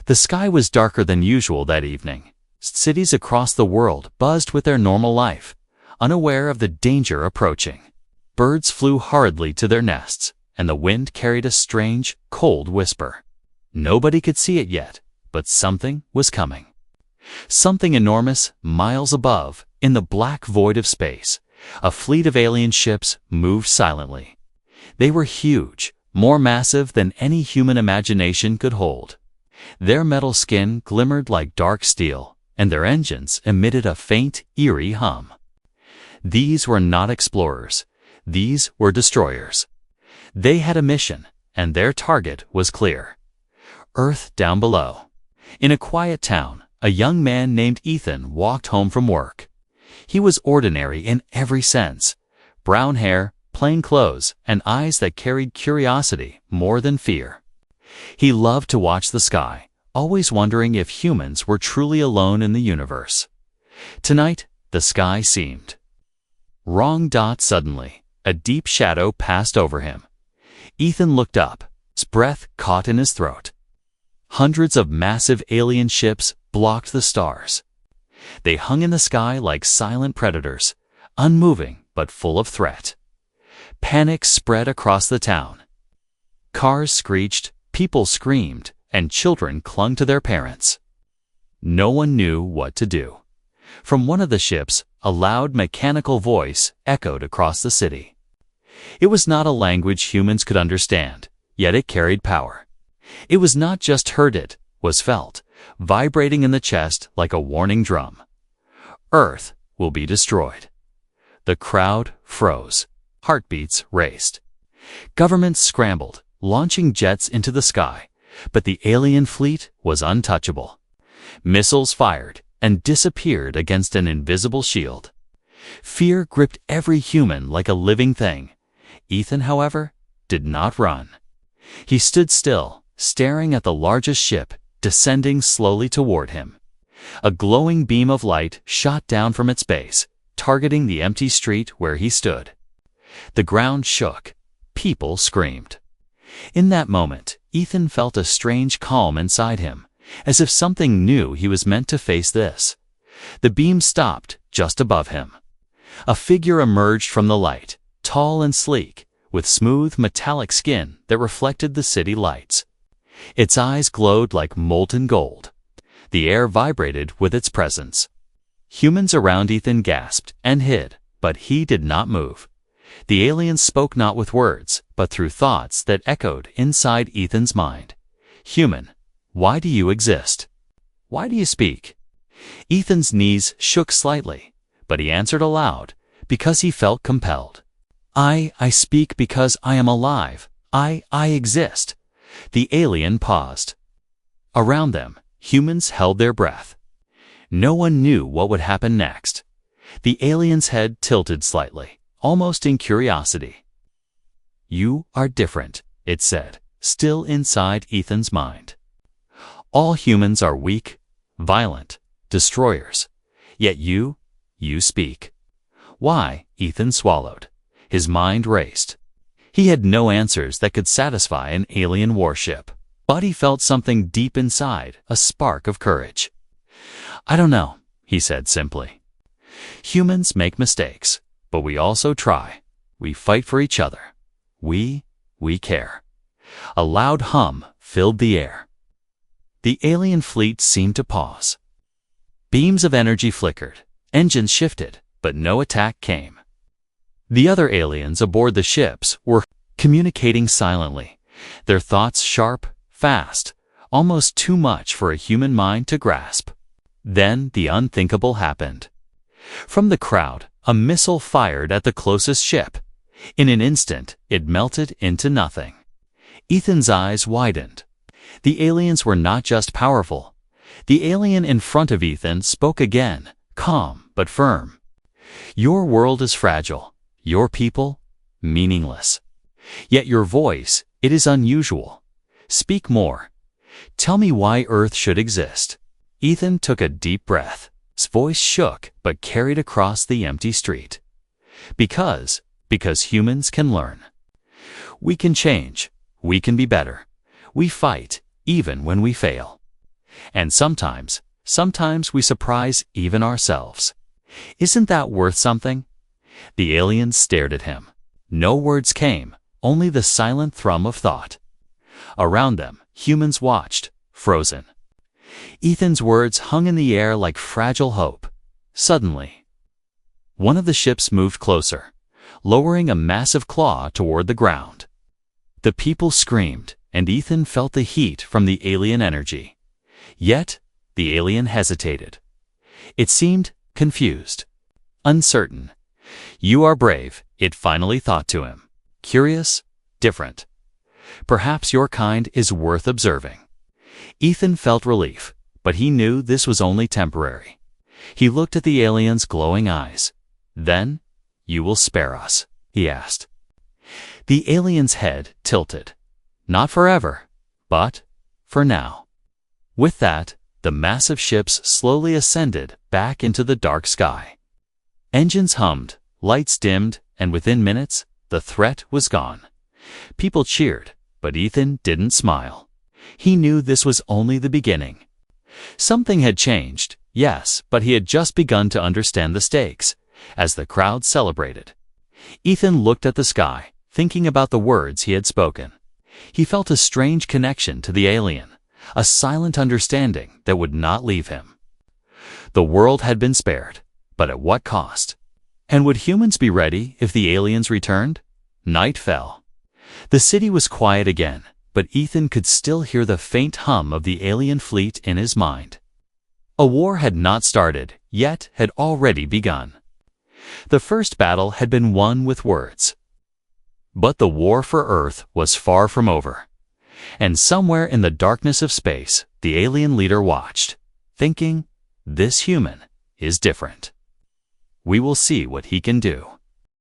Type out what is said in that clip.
The sky was darker than usual that evening. Cities across the world buzzed with their normal life, unaware of the danger approaching. Birds flew hurriedly to their nests, and the wind carried a strange, cold whisper. Nobody could see it yet, but something was coming. Something enormous, miles above, in the black void of space. A fleet of alien ships moved silently. They were huge, more massive than any human imagination could hold. Their metal skin glimmered like dark steel, and their engines emitted a faint, eerie hum. These were not explorers. These were destroyers. They had a mission, and their target was clear. Earth down below. In a quiet town, a young man named Ethan walked home from work. He was ordinary in every sense. Brown hair, plain clothes, and eyes that carried curiosity more than fear. He loved to watch the sky, always wondering if humans were truly alone in the universe. Tonight, the sky seemed wrong. Suddenly, a deep shadow passed over him. Ethan looked up, his breath caught in his throat. Hundreds of massive alien ships blocked the stars. They hung in the sky like silent predators, unmoving but full of threat. Panic spread across the town. Cars screeched, people screamed, and children clung to their parents. No one knew what to do. From one of the ships, a loud mechanical voice echoed across the city. It was not a language humans could understand, yet it carried power. It was not just heard, it was felt, vibrating in the chest like a warning drum. Earth will be destroyed. The crowd froze. Heartbeats raced. Governments scrambled, launching jets into the sky, but the alien fleet was untouchable. Missiles fired and disappeared against an invisible shield. Fear gripped every human like a living thing. Ethan, however, did not run. He stood still, staring at the largest ship descending slowly toward him. A glowing beam of light shot down from its base, targeting the empty street where he stood. The ground shook. People screamed. In that moment, Ethan felt a strange calm inside him, as if something knew he was meant to face this. The beam stopped just above him. A figure emerged from the light, tall and sleek, with smooth metallic skin that reflected the city lights. Its eyes glowed like molten gold. The air vibrated with its presence. Humans around Ethan gasped and hid, but he did not move. The aliens spoke not with words, but through thoughts that echoed inside Ethan's mind. Human, why do you exist? Why do you speak? Ethan's knees shook slightly, but he answered aloud, because he felt compelled. I speak because I am alive. I exist. The alien paused. Around them, humans held their breath. No one knew what would happen next. The alien's head tilted slightly, almost in curiosity. You are different, it said, still inside Ethan's mind. All humans are weak, violent, destroyers. Yet you speak. Why? Ethan swallowed. His mind raced. He had no answers that could satisfy an alien warship, but he felt something deep inside, a spark of courage. I don't know, he said simply. Humans make mistakes, but we also try. We fight for each other. We care. A loud hum filled the air. The alien fleet seemed to pause. Beams of energy flickered, engines shifted, but no attack came. The other aliens aboard the ships were communicating silently, their thoughts sharp, fast, almost too much for a human mind to grasp. Then the unthinkable happened. From the crowd, a missile fired at the closest ship. In an instant, it melted into nothing. Ethan's eyes widened. The aliens were not just powerful. The alien in front of Ethan spoke again, calm but firm. Your world is fragile. Your people, meaningless. Yet your voice, it is unusual. Speak more. Tell me why Earth should exist. Ethan took a deep breath. His voice shook but carried across the empty street. Because humans can learn. We can change. We can be better. We fight, even when we fail. And sometimes we surprise even ourselves. Isn't that worth something? The aliens stared at him. No words came, only the silent thrum of thought. Around them, humans watched, frozen. Ethan's words hung in the air like fragile hope. Suddenly, one of the ships moved closer, lowering a massive claw toward the ground. The people screamed, and Ethan felt the heat from the alien energy. Yet, the alien hesitated. It seemed confused, uncertain. "You are brave," it finally thought to him. "Curious, different. Perhaps your kind is worth observing." Ethan felt relief, but he knew this was only temporary. He looked at the alien's glowing eyes. "Then, you will spare us?" he asked. The alien's head tilted. "Not forever, but for now." With that, the massive ships slowly ascended back into the dark sky. Engines hummed, lights dimmed, and within minutes, the threat was gone. People cheered, but Ethan didn't smile. He knew this was only the beginning. Something had changed, yes, but he had just begun to understand the stakes. As the crowd celebrated, Ethan looked at the sky, thinking about the words he had spoken. He felt a strange connection to the alien, a silent understanding that would not leave him. The world had been spared, but at what cost? And would humans be ready if the aliens returned? Night fell. The city was quiet again, but Ethan could still hear the faint hum of the alien fleet in his mind. A war had not started, yet had already begun. The first battle had been won with words. But the war for Earth was far from over. And somewhere in the darkness of space, the alien leader watched, thinking, "This human is different. We will see what he can do."